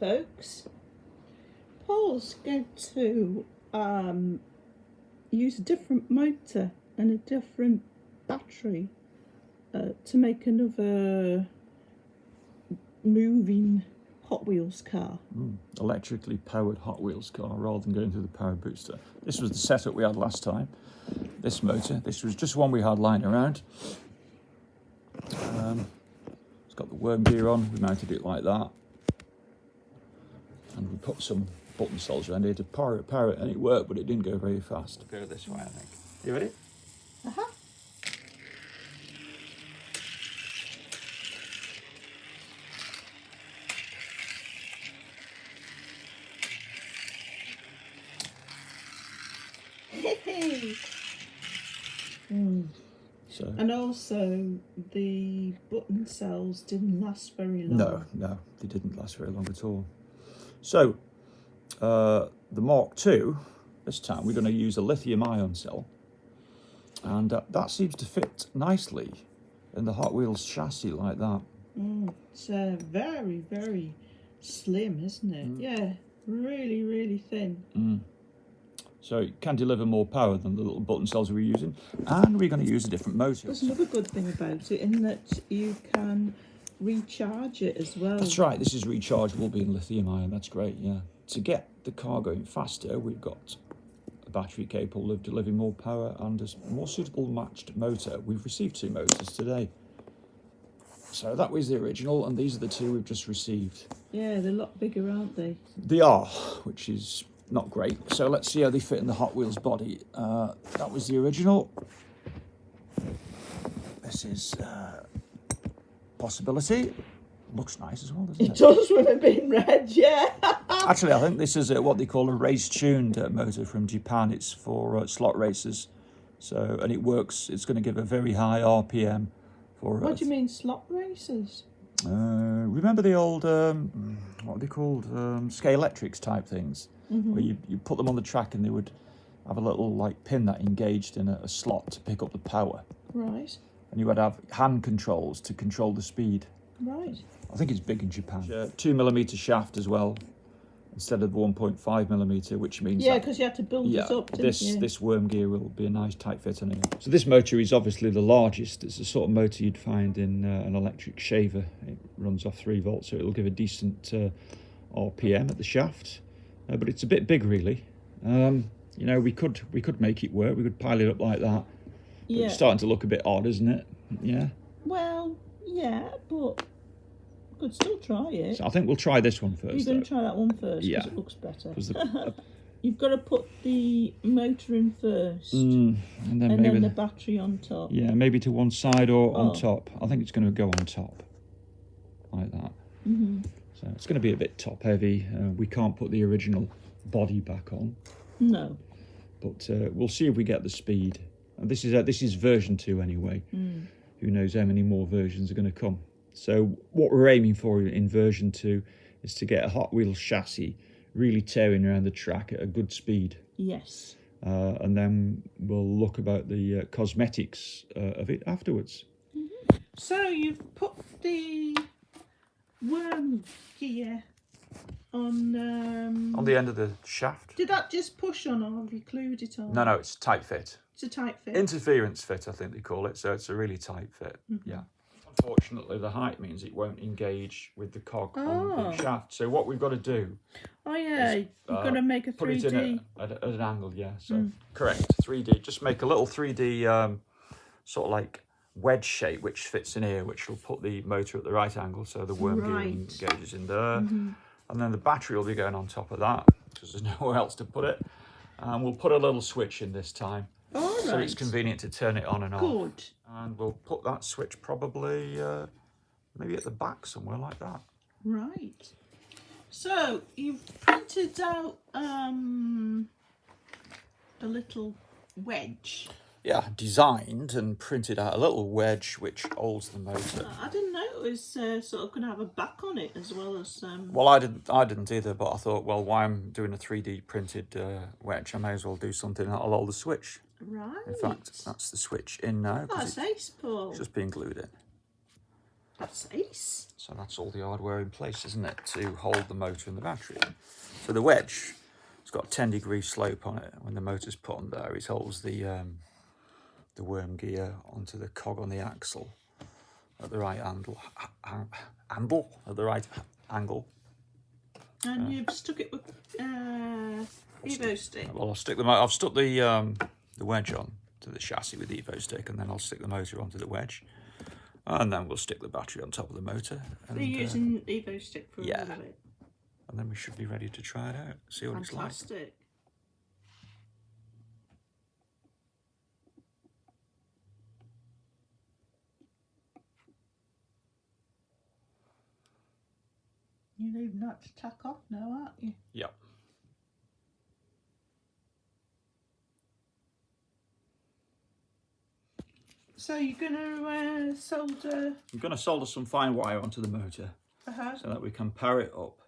folks. Paul's going to use a different motor and a different battery to make another moving Hot Wheels car. Electrically powered Hot Wheels car rather than going through the power booster. This was the setup we had last time. This motor, this was just one we had lying around. It's got the worm gear on, we mounted it like that. And we put some button cells around here to power it, and it worked, but it didn't go very fast. Go this way, I think. You ready? Uh-huh. So, and also the button cells didn't last very long. No, they didn't last very long at all. So the Mark II, this time we're going to use a lithium-ion cell, and that seems to fit nicely in the Hot Wheels chassis like that. It's very, very slim, isn't it? Yeah, really, really thin. So it can deliver more power than the little button cells we were using, and we're going to use a different motor. There's another good thing about it in that you can recharge it as well. That's right, this is rechargeable being lithium ion, that's great, yeah. To get the car going faster, we've got a battery capable of delivering more power and a more suitable matched motor. We've received 2 motors today. So that was the original, and these are the 2 we've just received. Yeah, they're a lot bigger, aren't they? They are, which is not great. So let's see how they fit in the Hot Wheels body. That was the original. This is Possibility. Looks nice as well, doesn't it? It does with it being red, yeah. Actually, I think this is what they call a race-tuned motor from Japan. It's for slot races. So, and it works. It's going to give a very high RPM for. What do you mean, slot races? Remember the old what are they called? Scalextrics type things, where you put them on the track and they would have a little like pin that engaged in a slot to pick up the power. Right. And you would have hand controls to control the speed. Right. I think it's big in Japan. 2mm shaft as well, instead of the 1.5mm, which means because you had to build it up, didn't you? This worm gear will be a nice tight fit on it. So this motor is obviously the largest. It's the sort of motor you'd find in an electric shaver. It runs off 3 volts, so it'll give a decent RPM at the shaft. But it's a bit big, really. You know, we could make it work. We could pile it up like that. But it's starting to look a bit odd, isn't it? Yeah. Well, yeah, but we could still try it. So I think we'll try this one first. You're going to try that one first, because it looks better. You've got to put the motor in first, and then the battery on top. Yeah, maybe to one side or on top. I think it's going to go on top, like that. So it's going to be a bit top heavy. We can't put the original body back on. No. But we'll see if we get the speed. And this is version 2 anyway. Who knows how many more versions are going to come. So what we're aiming for in version 2 is to get a Hot Wheels chassis really tearing around the track at a good speed. Yes. And then we'll look about the cosmetics of it afterwards. So you've put the worm gear on the end of the shaft. Did that just push on, or have you glued it on? No, it's tight fit. It's a tight fit. Interference fit, I think they call it. So it's a really tight fit. Yeah. Unfortunately, the height means it won't engage with the cog on the shaft. So what we've got to do... Oh, yeah, you've got to make a 3D... Put it in at an angle, yeah. So, correct, 3D. Just make a little 3D sort of like wedge shape, which fits in here, which will put the motor at the right angle, so the worm gear engages in there. And then the battery will be going on top of that, because there's nowhere else to put it. And we'll put a little switch in this time. So it's convenient to turn it on and off. Good. And we'll put that switch probably maybe at the back somewhere like that. Right. So you've printed out a little wedge. Yeah, designed and printed out a little wedge which holds the motor. I didn't know it was sort of going to have a back on it as well as... Well, I didn't either, but I thought, well, why I'm doing a 3D printed wedge, I may as well do something that'll hold the switch. Right. In fact, that's the switch in now. That's ace, Paul. It's just being glued in. That's ace. So that's all the hardware in place, isn't it, to hold the motor and the battery. So the wedge, it's got a 10-degree slope on it. When the motor's put on there, it holds the worm gear onto the cog on the axle at the right angle. At the right angle. And you've stuck it with Evo stick. Well, I've stuck the wedge on to the chassis with the Evo stick, and then I'll stick the motor onto the wedge, and then we'll stick the battery on top of the motor. And, you're using Evo stick for a little bit. And then we should be ready to try it out, see what it's like. Fantastic. You're leaving that to tack off now, aren't you? Yep. So you're going to solder... I'm going to solder some fine wire onto the motor so that we can power it up.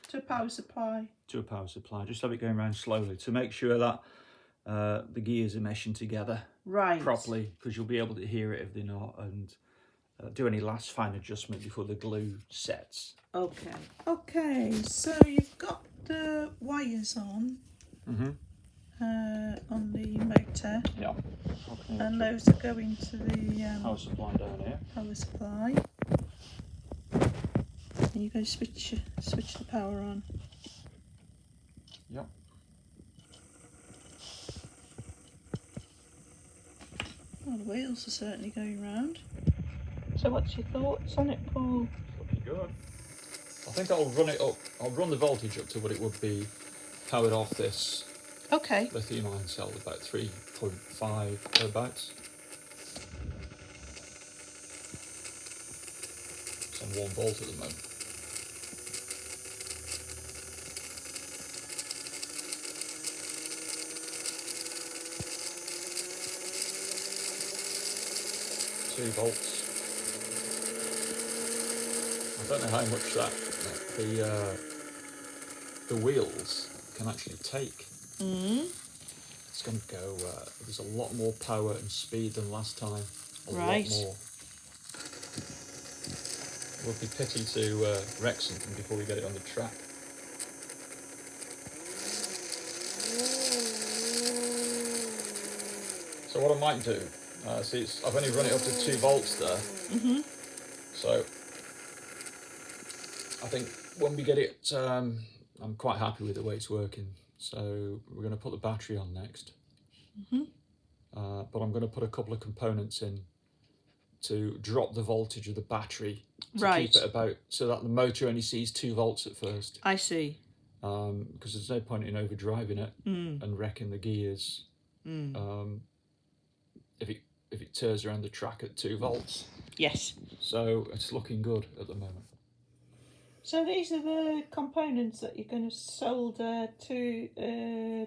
To a power supply. To a power supply. Just have it going around slowly to make sure that the gears are meshing together properly, because you'll be able to hear it if they're not, and do any last fine adjustment before the glue sets. Okay. Okay, so you've got the wires on. On the motor. Yeah. Okay. And those are going to the power supply down here. Power supply. And you're going to switch the power on. Yep. Well, the wheels are certainly going round. So what's your thoughts on it, Paul? Looking good. I think I'll run it up. I'll run the voltage up to what it would be powered off this lithium-ion cell, about 3.5 kilobytes. It's on 1 volt at the moment. £2. I don't know how much that the wheels can actually take. It's going to go. There's a lot more power and speed than last time. A lot more. It would be pity to wreck something before we get it on the track. So what I might do, see, I've only run it up to 2 volts there. So I think when we get it, I'm quite happy with the way it's working. So we're going to put the battery on next. But I'm going to put a couple of components in to drop the voltage of the battery to keep it about, so that the motor only sees 2 volts at first. I see. Because there's no point in overdriving it and wrecking the gears. If it tears around the track at 2 volts. Yes. So it's looking good at the moment. So these are the components that you're going to solder to the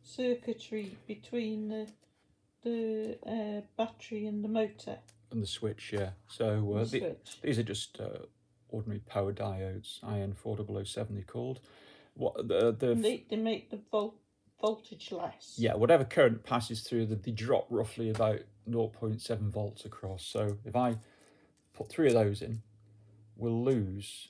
circuitry between the battery and the motor. And the switch, yeah. So these are just ordinary power diodes, IN4007 they're called. They make the voltage less. Yeah, whatever current passes through, they drop roughly about 0.7 volts across. So if I put 3 of those in, we'll lose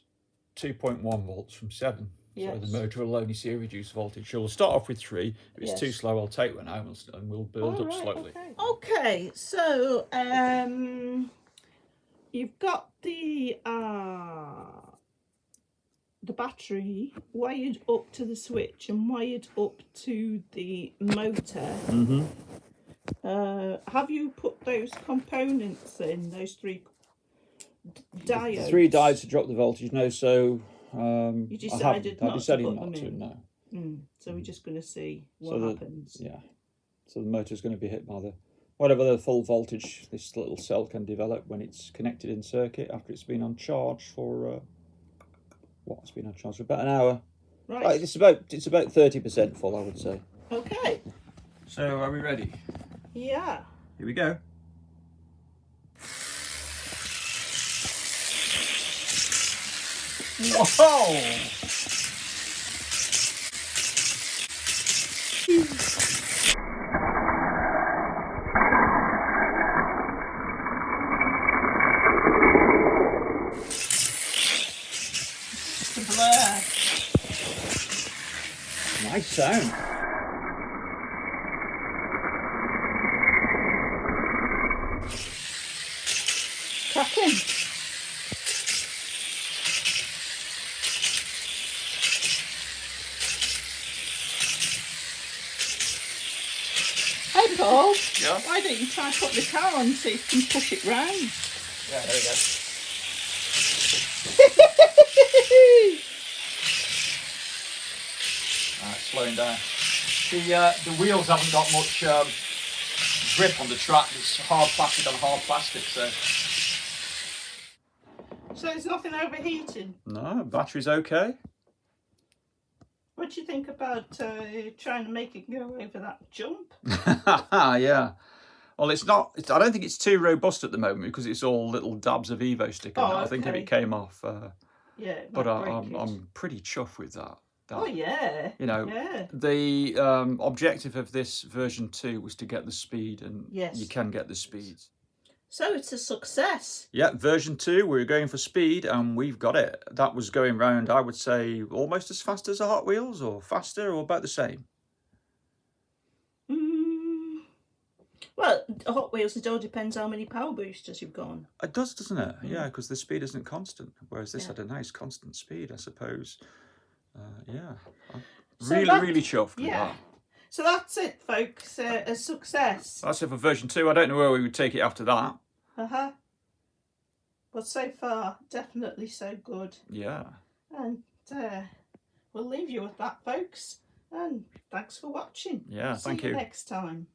2.1 volts from 7. Yes. So the motor will only see a reduced voltage. So we'll start off with 3. If it's too slow, I'll take one out and we'll build up slowly. Okay, so you've got the battery wired up to the switch and wired up to the motor. Have you put those components in, those 3 diodes? 3 diodes to drop the voltage, no. So you decided not to put them in? No. So we're just going to see what happens. Yeah. So the motor's going to be hit by whatever the full voltage this little cell can develop when it's connected in circuit after it's been on charge for it's been on charge for about an hour. Right. It's about 30% full, I would say. Okay. So are we ready? Yeah. Here we go. Whoa! starts to blur. Nice sound. Cracking. Hey Paul, Yeah? why don't you try put the car on so you can push it round? Yeah, there we go. Slowing down. The wheels haven't got much grip on the track. It's hard plastic on hard plastic, so. So there's nothing overheating. No, battery's okay. What do you think about trying to make it go over that jump? Yeah. Well, it's not. I don't think it's too robust at the moment because it's all little dabs of Evo sticking out. I think if it came off. Yeah. It But might break it. I'm pretty chuffed with that. Oh yeah. You know, yeah. the objective of this version 2 was to get the speed, and Yes. you can get the speeds. So it's a success. Yeah, version 2, we were going for speed, and we've got it. That was going round, I would say, almost as fast as a Hot Wheels, or faster, or about the same. Well, Hot Wheels, it all depends how many power boosters you've gone. It does, doesn't it? Yeah, because the speed isn't constant, whereas this had a nice constant speed, I suppose. Yeah, I'm really chuffed with that. So that's it, folks. A success. That's it for version 2. I don't know where we would take it after that. But so far, definitely so good. Yeah. And we'll leave you with that, folks. And thanks for watching. Yeah, thank you. See you next time.